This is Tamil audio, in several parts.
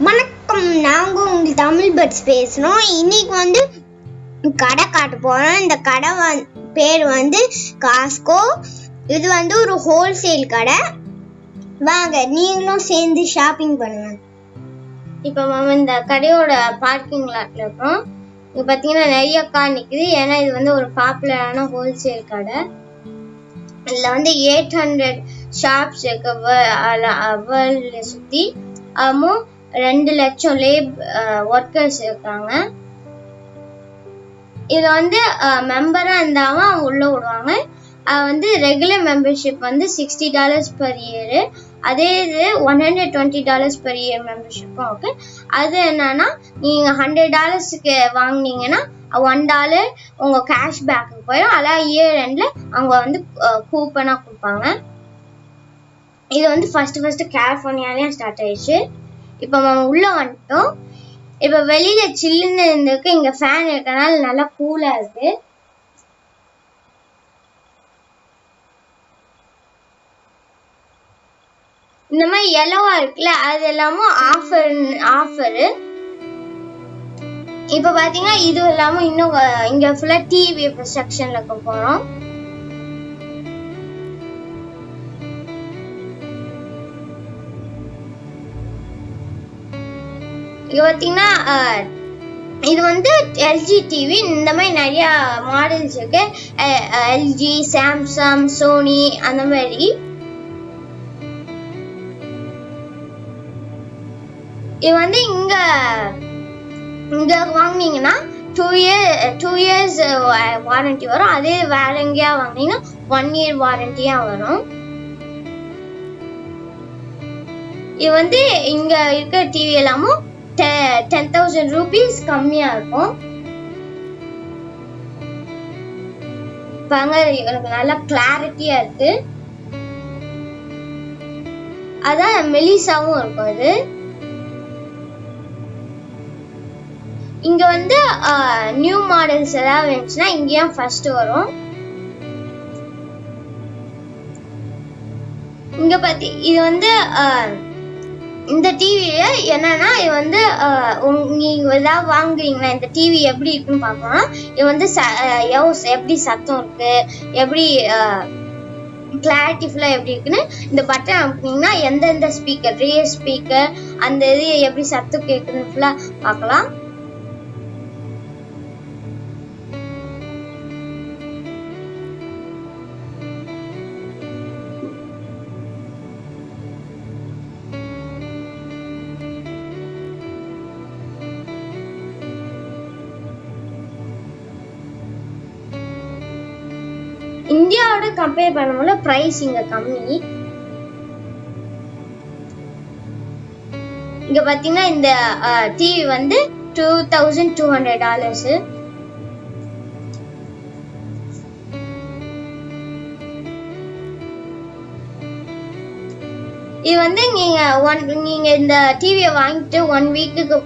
வணக்கம், நாங்க உங்க தமிழ் பட்ஸ் பேசுறோம். இன்னைக்கு வந்து கடை காட்ட போறோம். இந்த கடை பேர் வந்து காஸ்கோ. இது வந்து ஒரு ஹோல்சேல் கடை. வாங்க நீங்களும் சேர்ந்து ஷாப்பிங் பண்ணுங்க. இப்போ இந்த கடையோட பார்க்கிங் லாட்ல இருக்கோம். இங்க பாத்தீங்கன்னா நிறைய கார் நிக்குது. ஏன்னா இது வந்து ஒரு பாப்புலரான ஹோல்சேல் கடை. இதுல வந்து 800 ஷாப்ஸ் இருக்கு வேர்ல்ட்ல சுத்தி. 2 லட்சம் ஒர்க்கர்ஸ் இருக்காங்க. இது வந்து மெம்பரா இருந்தாலும் அவங்க உள்ள விடுவாங்க. வந்து ரெகுலர் மெம்பர்ஷிப் வந்து $60 பெர் இயர். அதே இது $120 பெர் இயர் மெம்பர்ஷிப்பும் இருக்கு. அது என்னன்னா நீங்க $100 வாங்கினீங்கன்னா $1 உங்க கேஷ் பேக்கு போயிடும். அதான் இயர் எண்ட்ல அவங்க வந்து கூப்பனா கொடுப்பாங்க. இது வந்து ஃபர்ஸ்ட் கலிஃபோர்னியாலயே ஸ்டார்ட் ஆயிடுச்சு. இப்போ நம்ம உள்ள வந்துட்டோம். இப்போ வெளியில சில்லுன்னு இருந்திருக்கு. இங்க ஃபேன் இருக்கனால நல்லா கூலா இருக்கு. இந்த மாதிரி எல்லோவா இருக்குல்ல, அது எல்லாமும் ஆஃபரு. இப்ப பாத்தீங்கன்னா இது இல்லாம இன்னும் இங்க ஃபுல்லா டிவி செக்ஷன்ல இருக்க போறோம். இங்க பாத்தீங்கன்னா இது வந்து எல்ஜி டிவி. இந்த மாதிரி நிறைய மாடல்ஸ் இருக்கு. எல்ஜி, சாம்சங், சோனி அந்த மாதிரி. இது வந்து இங்க வாங்கினீங்கன்னா 2 years வாரண்டி வரும். அதே வேற எங்கேயா வாங்கினீங்கன்னா 1 year வாரண்டியா வரும். இது வந்து இங்க இருக்க டிவி எல்லாமும் 10,000 rupees கம்மியா இருக்கும். பாருங்க, எனக்கு நல்லா கிளாரிட்டியா இருக்கு. அதான் மெலிசாவும் இருக்கும். அது இங்க வந்து நியூ மாடல்ஸ் ஏதாவது இருந்துச்சுன்னா இங்கேயும் ஃபர்ஸ்ட் வரும். இங்க பாத்தி இது வந்து இந்த டிவில என்னன்னா இது வந்து நீங்க ஏதாவது வாங்குறீங்களா, இந்த டிவி எப்படி இருக்குன்னு பார்க்கணும்னா இது வந்து எப்படி சத்தம் இருக்கு, எப்படி கிளாரிட்டி ஃபுல்லா எப்படி இருக்குன்னு இந்த பட்டன் அமுக்குனீங்கன்னா எந்தெந்த ஸ்பீக்கர், ரியர் ஸ்பீக்கர், அந்த இது எப்படி சத்தம் கேட்குதுன்னு ஃபுல்லா பார்க்கலாம். இந்தியாவோட கம்பேர் பண்ணும்போது பிரைஸ் இங்க கம்மி. இங்க பாத்தீங்கன்னா இந்த டிவி வந்து $2,200. இது வந்து நீங்க இந்த டிவியை வாங்கிட்டு 1 வீக்குக்கு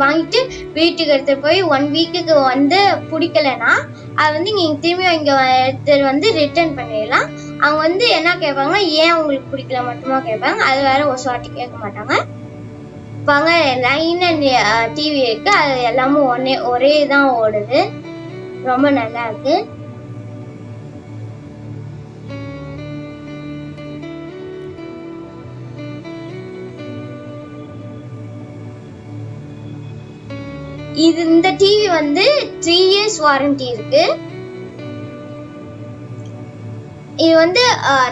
வாங்கிட்டு வீட்டுக்கு எடுத்துட்டு போய் 1 வீக்குக்கு வந்து பிடிக்கலன்னா அது வந்து நீங்க திரும்பி இங்க எடுத்துட்டு வந்து ரிட்டர்ன் பண்ணிடலாம். அவங்க வந்து என்ன கேட்பாங்க, ஏன் உங்களுக்கு பிடிக்கல மட்டுமா கேட்பாங்க. அது வேற ஒரு வாட்டி கேட்க மாட்டாங்க. பாங்க 9 டிவி இருக்கு. அது எல்லாமும் ஒரே தான் ஓடுது. ரொம்ப நல்லா இருக்கு. இந்த டிவி வந்து 3 years வாரண்டி இருக்கு. இது வந்து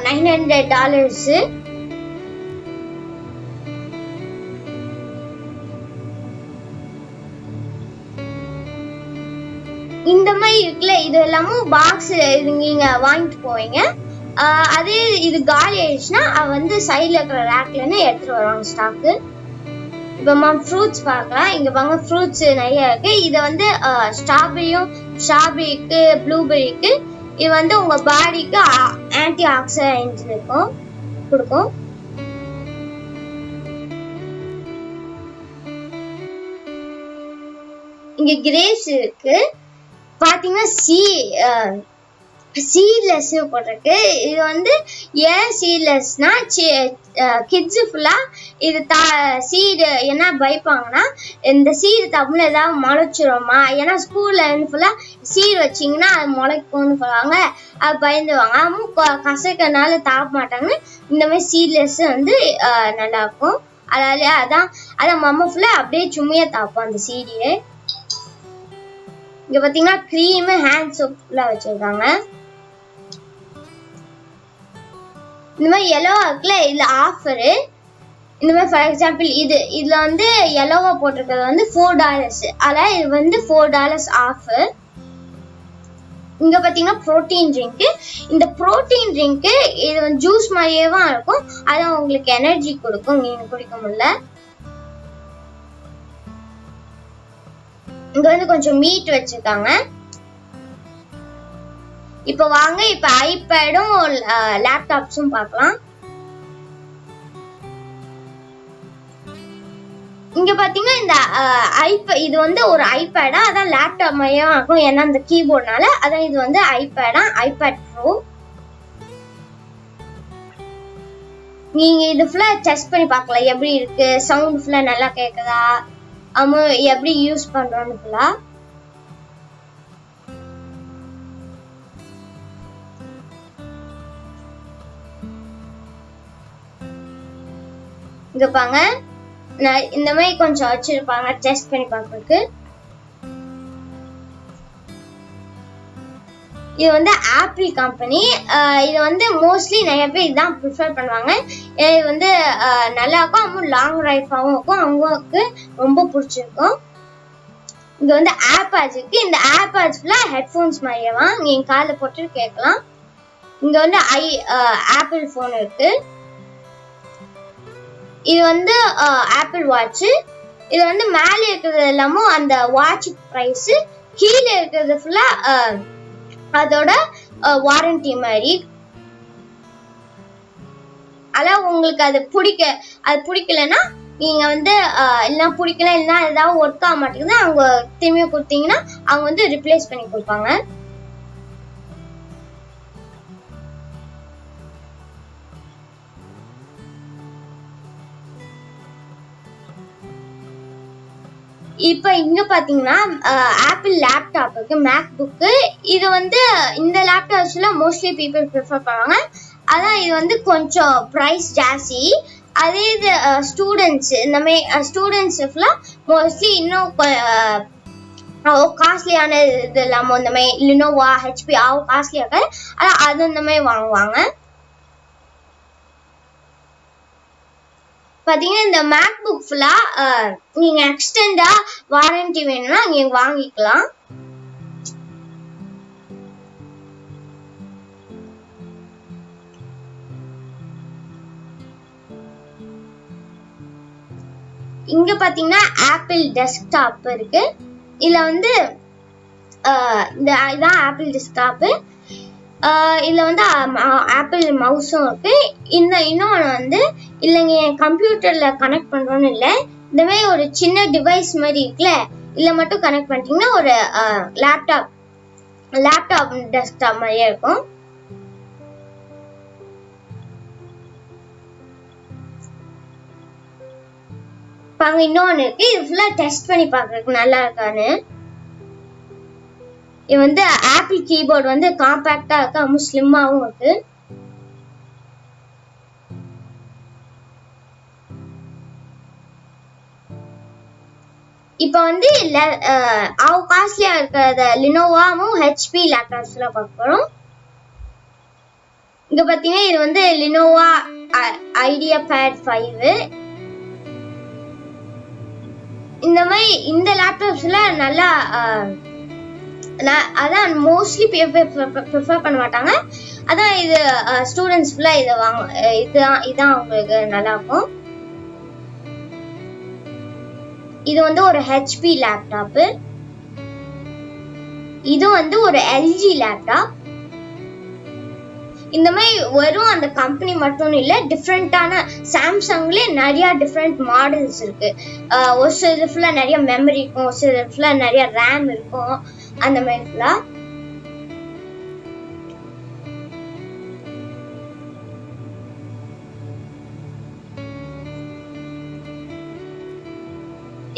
$900. இந்த மாதிரி இருக்குல்ல, இது எல்லாமும் பாக்ஸ் நீங்க வாங்கிட்டு போவீங்க. அதே இது காலி ஆயிடுச்சுன்னா வந்து சைட்ல இருக்கிற ரேக்லன்னு எடுத்துட்டு வருவாங்க ஸ்டாக்கு. இப்போ ஃப்ரூட்ஸ் பார்க்கலாம். இங்க பாருங்க, ஃப்ரூட்ஸ் நிறைய இருக்கு. இது வந்து ஸ்ட்ராபெரிக்கு, ப்ளூபெரிக்கு. இது வந்து உங்க பாடிக்கு ஆன்டி ஆக்சிடென்ட் கொடுக்கும். இங்க கிரேப்ஸ் இருக்கு. பாத்தீங்கன்னா சீட்லெஸ் போட்டிருக்கு. இது வந்து ஏன் சீட்லெஸ்னா கிட்ஸ் ஃபுல்லா இது சீடு என்ன பயப்பாங்கன்னா இந்த சீடு தமிழ் ஏதாவது முளைச்சிருமா, ஏன்னா ஸ்கூல்ல ஃபுல்லா சீடு வச்சிங்கன்னா அது முளைக்கும்னு சொல்லுவாங்க, அது பயந்துவாங்க. அதுவும் கசக்கனால தாப்ப மாட்டாங்கன்னு இந்த மாதிரி சீட்லெஸ் வந்து நல்லா இருக்கும். அதான் மம்மா ஃபுல்லா அப்படியே சும்மையா தாப்போம் அந்த சீடியே. இங்க பாத்தீங்கன்னா கிரீம் ஹேண்ட் சோப் ஃபுல்லா வச்சிருக்காங்க. இந்த மாதிரி எல்லோவா இருக்குல்ல, இதுல ஆஃபரு. இந்த மாதிரி ஃபார் எக்ஸாம்பிள் இதுல வந்து எல்லோவா போட்டிருக்கிறது வந்து $4. அதான் இது வந்து $4 ஆஃபர். இங்க பாத்தீங்கன்னா புரோட்டீன் ட்ரிங்க். இந்த புரோட்டீன் ட்ரிங்க் இது வந்து ஜூஸ் மாதிரியேவா இருக்கும், அதான் உங்களுக்கு எனர்ஜி கொடுக்கும் நீங்க குடிக்க முடியல. இங்க வந்து கொஞ்சம் மீட் வச்சிருக்காங்க. இப்ப வாங்க இப்ப ஐபேடும் லேப்டாப்ஸும் பார்க்கலாம். இங்க பாத்தீங்கன்னா இந்த இது வந்து ஒரு ஐபேடா, அதான் லேப்டாப் மாதிரியும் இருக்கும், ஏன்னா இந்த கீபோர்ட்னால. அதான் இது வந்து ஐபேடா, ஐபேட் ப்ரோ. நீங்க இது ஃபுல்லா டெஸ்ட் பண்ணி பார்க்கலாம் எப்படி இருக்கு, சவுண்ட் ஃபுல்லா நல்லா கேக்குதா, எப்படி யூஸ் பண்றோம்னு ஃபுல்லா. இங்க பாங்க இந்த மாதிரி கொஞ்சம் வச்சிருப்பாங்க டெஸ்ட் பண்ணி பார்க்கறதுக்கு. இது வந்து ஆப்பிள் கம்பெனி. இது வந்து மோஸ்ட்லி நிறைய பேர் இதுதான் ப்ரிஃபர் பண்ணுவாங்க. இது வந்து நல்லா இருக்கும், லாங் லைஃபாகவும் இருக்கும், அவங்களுக்கு ரொம்ப பிடிச்சிருக்கும். இங்க வந்து ஏர்பாட்ஸ் இருக்கு. இந்த ஏர்பாட்ஸ் ஃபுல்லா ஹெட்ஃபோன்ஸ் மாதிரியேவா நீங்க காதுல போட்டு கேட்கலாம். இங்க வந்து ஆப்பிள் போன் இருக்கு. இது வந்து ஆப்பிள் வாட்ச். இது வந்து மேல இருக்கிறது எல்லாமே அந்த வாட்ச் பிரைஸ், கீழே இருக்கிறது ஃபுல்லா அதோட வாரண்டி மாதிரி. அதான் உங்களுக்கு அது பிடிக்கலன்னா நீங்க வந்து எல்லாம் பிடிக்கல, இல்லைன்னா ஏதாவது ஒர்க் ஆக மாட்டேங்குது, அவங்க திரும்பி கொடுத்தீங்கன்னா அவங்க வந்து ரிப்ளேஸ் பண்ணி கொடுப்பாங்க. இப்ப இங்க பாத்தீங்கன்னா ஆப்பிள் லேப்டாப் இருக்கு, மேக் புக்கு. இது வந்து இந்த லேப்டாப்ஸ்ல மோஸ்ட்லி பீப்புள் ப்ரிஃபர் பண்ணுவாங்க. அதான் இது வந்து கொஞ்சம் பிரைஸ் ஜாஸ்தி. அதே இது ஸ்டூடெண்ட்ஸ், இந்த மாதிரி ஸ்டூடெண்ட்ஸ் மோஸ்ட்லி இன்னும் காஸ்ட்லியான இது இல்லாம இந்த மாதிரி லினோவா, ஹெச்பி காஸ்ட்லியா இருக்காது, அதான் அது இந்த மாதிரி வாங்குவாங்க. பாத்தீங்கன்னா இந்த மேக் புக் ஃபுல்லா நீங்க எக்ஸ்டெண்டா வாரண்டி வேணும்னா நீங்க வாங்கிக்கலாம். இங்க பாத்தீங்கன்னா ஆப்பிள் டெஸ்க்டாப் இருக்கு. இதுல வந்து இதான் ஆப்பிள் டெஸ்க்டாப். இதுல வந்து ஆப்பிள் மவுஸும் இருக்கு. இன்னொன்று வந்து இல்லைங்க என் கம்ப்யூட்டர்ல கனெக்ட் பண்றோம்னு இல்லை, இந்த மாதிரி ஒரு சின்ன டிவைஸ் மாதிரி இருக்குல்ல, இதுல மட்டும் கனெக்ட் பண்ணிட்டீங்கன்னா ஒரு லேப்டாப் டெஸ்க்டாப் மாதிரியே இருக்கும். பாங்க இன்னொன்னு இருக்கு, இது ஃபுல்லா டெஸ்ட் பண்ணி பாக்குறதுக்கு நல்லா இருக்கான்னு. இது வந்து ஆப்பிள் கீபோர்டு வந்து காம்பாக்டா இருக்கு, ரொம்ப ஸ்லிம்மாவும் இருக்கு. இப்ப வந்து காஸ்ட்லியா இருக்கிற லினோவாவும் ஹெச்பி லேப்டாப்ஸ்ல பார்க்க போறோம். இங்க பாத்தீங்கன்னா இது வந்து லினோவா ஐடியாபேட் 5. இந்த மாதிரி இந்த லேப்டாப்ஸ்ல நல்லா அதான் மோஸ்ட்லி ப்ரிஃபர் பண்ண மாட்டாங்க. அதான் இது ஸ்டூடெண்ட்ஸ் ஃபுல்லா இதை இதான் அவங்களுக்கு நல்லா இருக்கும். இது வந்து ஒரு ஹெச்பி லேப்டாப். இது வந்து ஒரு எல்ஜி லேப்டாப். இந்த மாதிரி வெறும் அந்த கம்பெனி மட்டும் இல்ல, டிஃப்ரெண்டான சாம்சங்லயே நிறைய டிஃப்ரெண்ட் மாடல்ஸ் இருக்கு. ஒரு சில ஃபுல்லா நிறைய மெமரி இருக்கும், ஒரு சில ஃபுல்லா நிறைய ரேம் இருக்கும், அந்த மாதிரி ஃபுல்லா.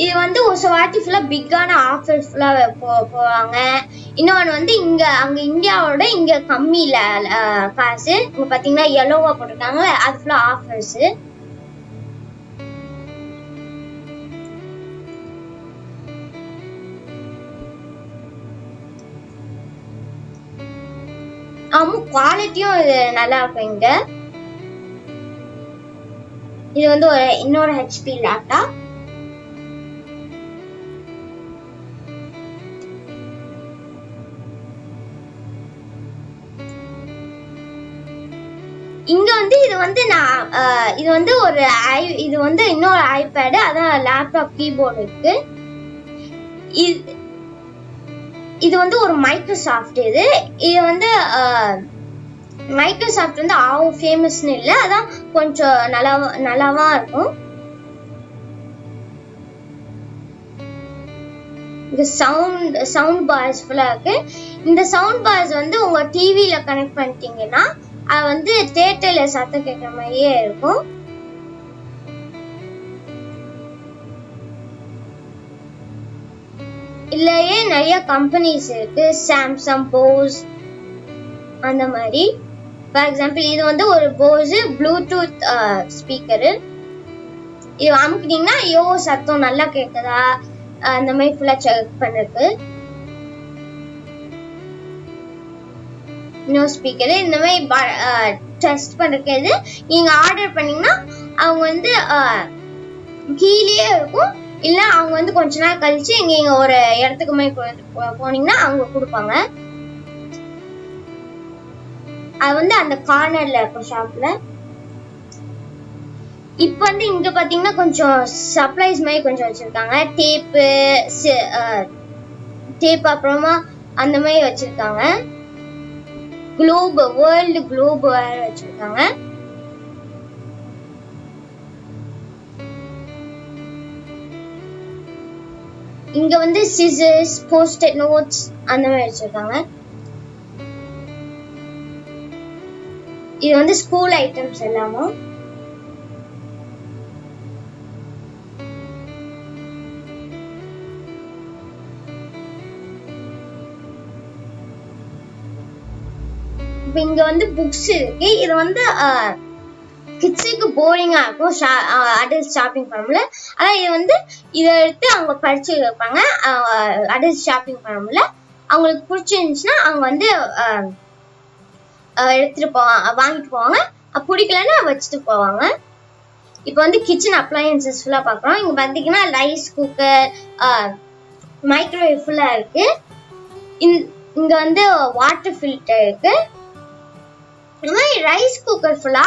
இது வந்து ஒரு வாட்டி ஃபுல்லா பிக்கான ஆஃபர் ஃபுல்லா போவாங்க. இன்னொன்று வந்து அங்க இந்தியாவோட இங்க கம்மியில காசு. இங்க பாத்தீங்கன்னா yellowவா போட்டிருக்காங்க, அது ஃபுல்லா ஆஃபர்ஸ். குவாலிட்டியும் நல்லா இருக்கும் இங்க. இது வந்து இன்னொரு ஹெச்பி லேப்டாப். இங்க வந்து இது வந்து இது வந்து இன்னொரு ஐபேடு, அதான் லேப்டாப் கீபோர்டு இருக்கு. இது வந்து ஒரு மைக்ரோசாஃப்ட். இது வந்து மைக்ரோசாஃப்ட் வந்து ஃபேமஸ்னு இல்லை, அதான் கொஞ்சம் நல்லாவா இருக்கும். இந்த சவுண்ட் பார்ஸ் ஃபுல்லா இருக்கு. இந்த சவுண்ட் பார்ஸ் வந்து உங்க டிவில கனெக்ட் பண்ணிட்டீங்கன்னா அது வந்து தியேட்டர்ல சத்தம் கேட்கிற மாதிரியே இருக்கும். இல்லையே நிறைய கம்பெனிஸ் இருக்கு, சாம்சங், போஸ் அந்த மாதிரி. ஃபார் எக்ஸாம்பிள் இது வந்து ஒரு போஸ் ப்ளூடூத் ஸ்பீக்கரு. இது அமுக்கிட்டீங்கன்னா சத்தம் நல்லா கேட்குதா அந்த மாதிரி ஃபுல்லா செக் பண்ணிருக்கு. நியூ ஸ்பீக்கரு இந்த மாதிரி டெஸ்ட் பண்றது. நீங்க ஆர்டர் பண்ணீங்கன்னா அவங்க வந்து கீழே இருக்கும், இல்ல அவங்க வந்து கொஞ்ச நாள் கழிச்சு நீங்க ஒரு இடத்துக்கு மாதிரி போனீங்கன்னா அவங்க கொடுப்பாங்க. அது வந்து அந்த கார்னர்ல இருக்கும் ஷாப்ல. இப்ப வந்து இங்க பாத்தீங்கன்னா கொஞ்சம் சப்ளைஸ் மாதிரி கொஞ்சம் வச்சிருக்காங்க. டேப் அப்புறமா அந்த மாதிரி வச்சிருக்காங்க. வேர்ல்டு குளோப் வேற வச்சிருக்காங்க. இங்க வந்து சிசர்ஸ், போஸ்ட்-இட் நோட்ஸ் அந்த மாதிரி வச்சிருக்காங்க. இது வந்து ஸ்கூல் ஐட்டம்ஸ் எல்லாமும். இங்க வந்து புக்ஸ் இருக்கு. இது வந்து கிட்ஸுக்கு போரிங்கா இருக்கும், அடல்ட் ஷாப்பிங் பண்ண. அதான் இது வந்து இதை எடுத்து அவங்க படிச்சு வைப்பாங்க. அடல்ட் ஷாப்பிங் பண்ண அவங்களுக்கு பிடிச்சிருந்துச்சுன்னா அவங்க வந்து எடுத்துட்டு வாங்கிட்டு போவாங்க, பிடிக்கலன்னா வச்சுட்டு போவாங்க. இப்போ வந்து கிச்சன் அப்ளையன்சஸ் ஃபுல்லா பாக்குறோம். இங்க பாத்தீங்கன்னா ரைஸ் குக்கர், மைக்ரோவேவ் ஃபுல்லா இருக்கு. இங்க வந்து வாட்டர் ஃபில்டர் இருக்கு. இந்த மாதிரி ரைஸ் குக்கர் ஃபுல்லா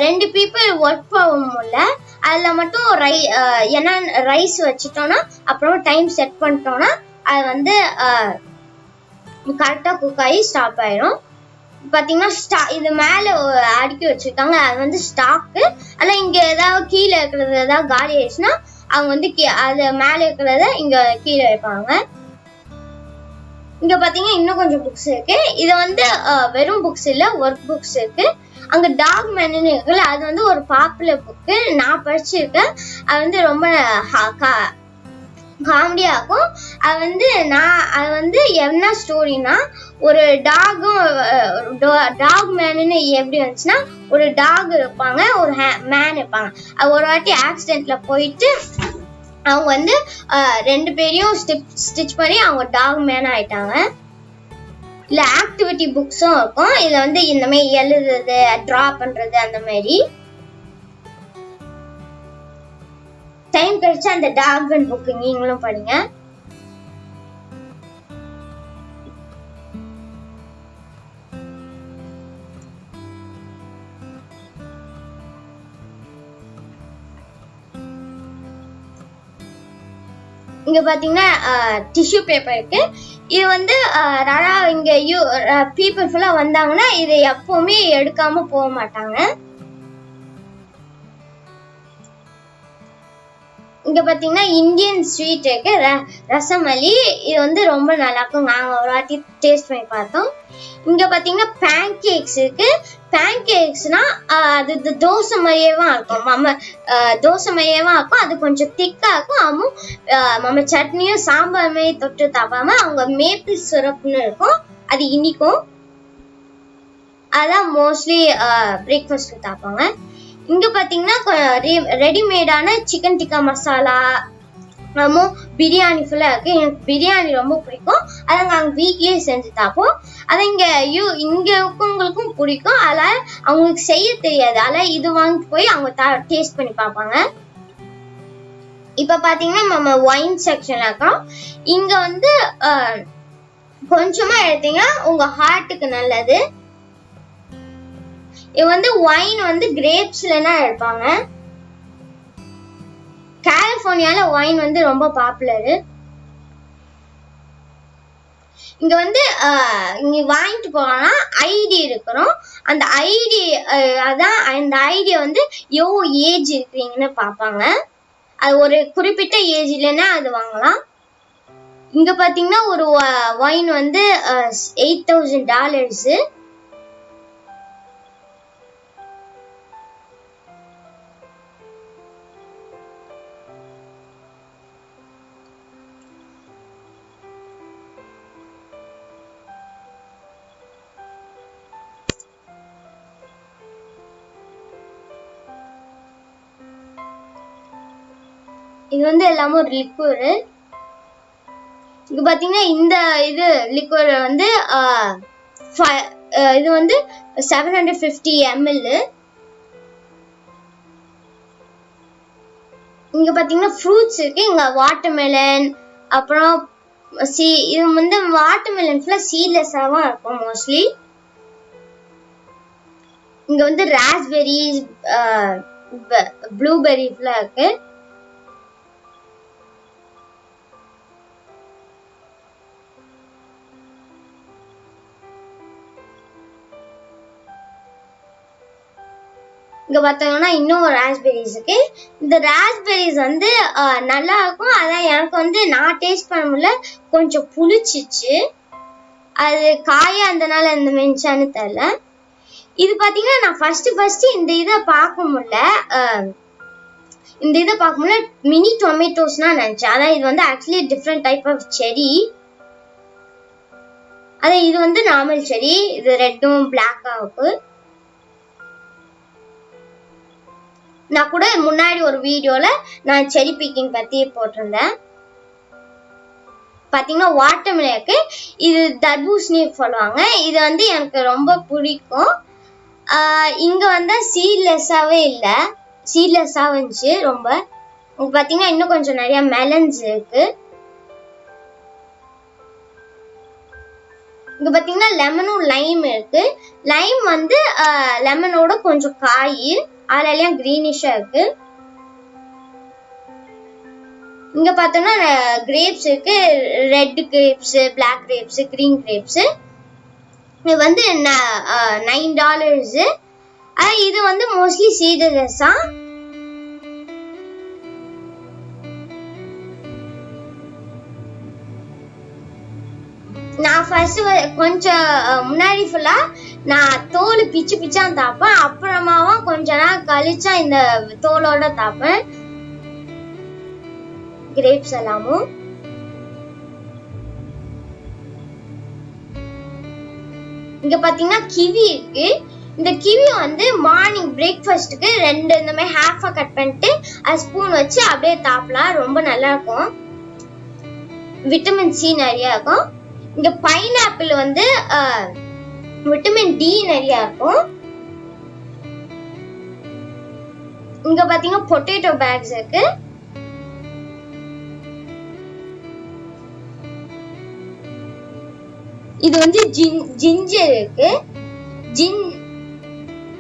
2 பீப்புள் ஒர்க் போகல. அதுல மட்டும் ஏன்னா ரைஸ் வச்சுட்டோம்னா அப்புறம் டைம் செட் பண்ணிட்டோம்னா அது வந்து கரெக்டா குக் ஆகி ஸ்டாப் ஆயிடும். பாத்தீங்கன்னா இது மேல அடுக்கி வச்சிருக்காங்க, அது வந்து ஸ்டாக்கு. ஆனா இங்க ஏதாவது கீழே இருக்கிறது ஏதாவது காலி ஆயிடுச்சுன்னா அவங்க வந்து அது மேல இருக்கிறத இங்க கீழே வைப்பாங்க. இங்க பாத்தீங்கன்னா இன்னும் கொஞ்சம் புக்ஸ் இருக்கு. இது வந்து வெறும் புக்ஸ் இல்ல, ஒர்க் புக்ஸ் இருக்கு. அங்க டாக் மேனு இருக்குல்ல, அது வந்து ஒரு பாப்புலர் புக்கு, நான் படிச்சிருக்கேன். அது வந்து ரொம்ப காமெடியா இருக்கும். அது வந்து என்ன ஸ்டோரினா, ஒரு டாக் மேனு எப்படி வந்துச்சுன்னா, ஒரு டாக் இருப்பாங்க, ஒரு மேன் இருப்பாங்க. அது ஒரு வாட்டி ஆக்சிடென்ட்ல போயிட்டு அவங்க வந்து 2 பேரையும் ஸ்டிச் பண்ணி அவங்க டாக் மேன் ஆயிட்டாங்க. இல்ல ஆக்டிவிட்டி புக்ஸும் இருக்கும். இதுல வந்து இந்த மாதிரி எழுதுறது, டிரா பண்றது அந்த மாதிரி. டைம் கழிச்சு அந்த டாக் புக் நீங்களும் படிங்க. இங்க பாத்தீங்கன்னா டிஷ்யூ பேப்பர் இருக்கு. இது வந்து இங்க பீப்புள் ஃபுல்லா வந்தாங்கன்னா இதை எப்பவுமே எடுக்காம போக மாட்டாங்க. இங்க பாத்தீங்கன்னா இந்தியன் ஸ்வீட் இருக்கு, ரசமலி. இது வந்து ரொம்ப நல்லா இருக்கும், நாங்க ஒரு வாட்டி டேஸ்ட் பண்ணி பார்த்தோம். இங்க பாத்தீங்கன்னா பேன் கேக்ஸ் இருக்கு. பேன் கேக்ஸ்னா அது தோசை மாதிரியேவா இருக்கும், தோசை மாதிரியேவா இருக்கும். அது கொஞ்சம் திக்கா இருக்கும். நம்ம சட்னியும் சாம்பார் மாதிரி தொட்டு தாப்பாம அவங்க மேப்பிள் சிரப்னு இருக்கும், அது இனிக்கும். அதான் மோஸ்ட்லி பிரேக்ஃபாஸ்ட்க்கு தாப்பாங்க. இங்க பாத்தீங்கன்னா ரெடிமேடான சிக்கன் டிக்கா மசாலா, பிரியாணி ஃபுல்லா இருக்கு. எனக்கு பிரியாணி ரொம்ப பிடிக்கும், அதை நாங்கள் வீட்லயே செஞ்சு தாப்போம். அதை இங்க இருக்கவங்களுக்கும் பிடிக்கும், அதனால அவங்களுக்கு செய்ய தெரியாது, அதனால இது வாங்கிட்டு போய் அவங்க டேஸ்ட் பண்ணி பார்ப்பாங்க. இப்ப பாத்தீங்கன்னா நம்ம ஒயின் செக்ஷன்ல இருக்கோம். இங்க வந்து கொஞ்சமா எடுத்தீங்கன்னா உங்க ஹார்ட்டுக்கு நல்லது. இது வந்து ஒயின் வந்து கிரேப்ஸ்லனா எடுப்பாங்க. கலிபோர்னியால ஒயின் வந்து ரொம்ப பாப்புலரு. இங்க வந்து இங்க வாங்கிட்டு போனா ஐடி இருக்கணும். அந்த ஐடி அதான் அந்த ஐடியா வந்து எவ்வளோ ஏஜ் இருக்கிறீங்கன்னு பார்ப்பாங்க. அது ஒரு குறிப்பிட்ட ஏஜ் இல்லைன்னா அது வாங்கலாம். இங்க பாத்தீங்கன்னா ஒரு ஒயின் வந்து $8,000. இது வந்து எல்லாமே ஒரு லிக்விட். இங்க பாத்தீங்கன்னா இந்த இது லிக்விட் வந்து இது வந்து 750 ml. இங்க பாத்தீங்கன்னா ஃப்ரூட்ஸ் இருக்கு. இங்க வாட்டர்மெலன், அப்புறம் இது வந்து வாட்டர்மெலன் ஃபுல்லா சீட்லெஸ்ஸாவும் இருக்கும் மோஸ்ட்லி. இங்க வந்து ராஸ்பெரி, ப்ளூபெரி ஃபுல்லா இருக்கு. இங்க பார்த்தோம்னா இன்னும் ராஸ்பெரிஸ் இருக்கு. இந்த ராஸ்பெரிஸ் வந்து நல்லா இருக்கும். அதான் எனக்கு வந்து நான் டேஸ்ட் பண்ண முடியல, கொஞ்சம் புளிச்சிச்சு. அது காயா இருந்தனால இந்த மென்ச்சான்னு தெரியல. இது பாத்தீங்கன்னா நான் ஃபர்ஸ்ட் இந்த இதை பார்க்க முடியல, மினி டொமேட்டோஸ்னா நினைச்சேன். அதான் இது வந்து ஆக்சுவலி டிஃப்ரெண்ட் டைப் ஆஃப் செரி. அதான் இது வந்து நார்மல் செரி, இது ரெட்டும் பிளாக்கா இருக்கு. நான் கூட முன்னாடி ஒரு வீடியோல நான் செரி பிக்கிங் பத்தி போட்டிருந்தேன். பாத்தீங்கன்னா வாட்டர்மெலனுக்கு இது தர்பூசணி சொல்லுவாங்க. இது வந்து எனக்கு ரொம்ப பிடிக்கும். இங்க வந்து சீட்லெஸ்ஸாவே இல்ல, சீட்லெஸ்ஸா வந்துச்சு ரொம்ப. பாத்தீங்கன்னா இன்னும் கொஞ்சம் நிறைய மெலன்ஸ் இருக்கு. இங்க பாத்தீங்கன்னா லெமனும் லைம் இருக்கு. லைம் வந்து லெமனோட கொஞ்சம் காய், அதெல்லாம் கிரீனிஷா இருக்கு. இங்க பார்த்தோம்னா கிரேப்ஸ் இருக்கு, red grapes, black grapes, green grapes. இது வந்து $9. இது வந்து மோஸ்ட்லி சீட்லெஸ்ஸா. நான் ஃபர்ஸ்ட் கொஞ்சம் முன்னாடி ஃபுல்லா நான் தோல் பிச்சா தாப்பேன், அப்புறமாவா கொஞ்ச நாள் கழிச்சா இந்த தோலோட தாப்பேன் கிரேப்ஸ் எல்லாமும். இங்க பாத்தீங்கன்னா கிவி இருக்கு. இந்த கிவி வந்து மார்னிங் பிரேக்ஃபாஸ்ட்டுக்கு ரெண்டு இந்த மாதிரி ஹாஃபா கட் பண்ணிட்டு அது ஸ்பூன் வச்சு அப்படியே தாப்பலாம், ரொம்ப நல்லா இருக்கும். விட்டமின் சி நிறைய இருக்கும். இங்க பைனாப்பிள் வந்து விட்டமின் டி நிறைய இருக்கும். இங்க பாத்தீங்கன்னா பொட்டேட்டோ பேக்ஸ் இருக்கு. இது வந்து ஜிஞ்சர் இருக்கு.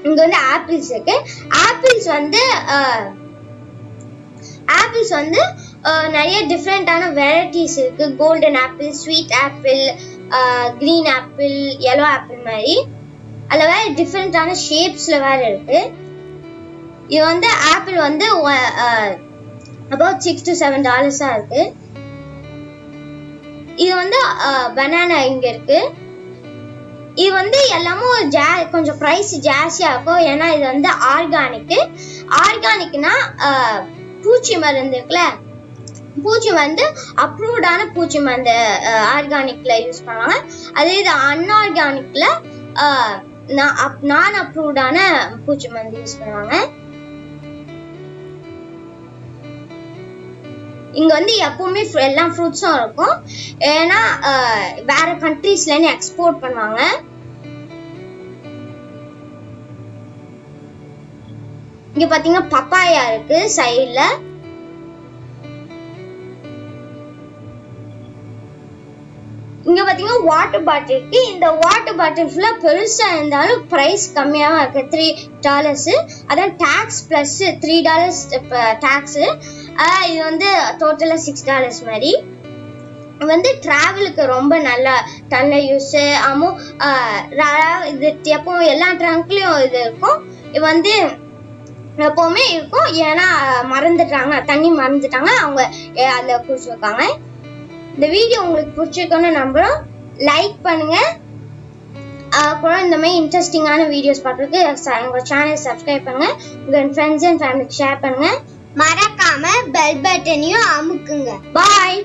இங்க வந்து ஆப்பிள்ஸ் இருக்கு. ஆப்பிள்ஸ் வந்து நிறைய டிஃப்ரெண்டான வெரைட்டிஸ் இருக்கு. Golden apple, sweet apple, green apple, yellow apple மாதிரி அதுல வேற டிஃப்ரெண்டான ஷேப்ஸ்ல வேற இருக்கு. இது வந்து ஆப்பிள் வந்து about $6 to $7 இருக்கு. இது வந்து பனானா இங்க இருக்கு. இது வந்து எல்லாமும் கொஞ்சம் பிரைஸ் ஜாஸ்தியா இருக்கும். ஏன்னா இது வந்து ஆர்கானிக்னா பூச்சி மருந்து இருக்குல்ல, பூச்சி மருந்து அப்ரூவ்டான பூச்சி மருந்து ஆர்கானிக்ல யூஸ் பண்ணுவாங்க. அதே இது அன்ஆர்கானிக்ல நான் அப்ரூவ்டான பூச்சி மருந்து யூஸ் பண்ணுவாங்க. இங்க வந்து எப்பவுமே எல்லா ஃப்ரூட்ஸும் இருக்கும். ஏன்னா வேற கண்ட்ரீஸ்ல இருந்து எக்ஸ்போர்ட் பண்ணுவாங்க. இங்க பாத்தீங்கன்னா பப்பாயா இருக்கு சைடுல. இங்க பாத்தீங்கன்னா வாட்டர் பாட்டில் இருக்கு. இந்த வாட்டர் பாட்டில் ஃபுல்லா பெருசா இருந்தாலும் பிரைஸ் கம்மியாவா இருக்கு, $3. அதான் டாக்ஸ் பிளஸ் $3 டாக்ஸ். இது வந்து டோட்டலா $6 மாதிரி. வந்து டிராவலுக்கு ரொம்ப நல்ல யூஸ். இது எப்பவும் எல்லா ட்ரங்க்லயும் இது இருக்கும். இது வந்து எப்பவுமே இருக்கும். ஏன்னா தண்ணி மறந்துட்டாங்க, அவங்க அதுல குடிச்சிருக்காங்க. இந்த வீடியோ உங்களுக்கு பிடிச்சிருக்குன்னு நம்புறோம். லைக் பண்ணுங்க. அப்புறம் இந்த மாதிரி இன்ட்ரெஸ்டிங்கான வீடியோஸ் பார்க்கறதுக்கு எங்க சேனல் சப்ஸ்கிரைப் பண்ணுங்க. உங்க ஃப்ரெண்ட்ஸ் அண்ட் ஃபேமிலிக்கு ஷேர் பண்ணுங்க. மறக்காம பெல் பட்டனையும் அமுக்குங்க. பாய்.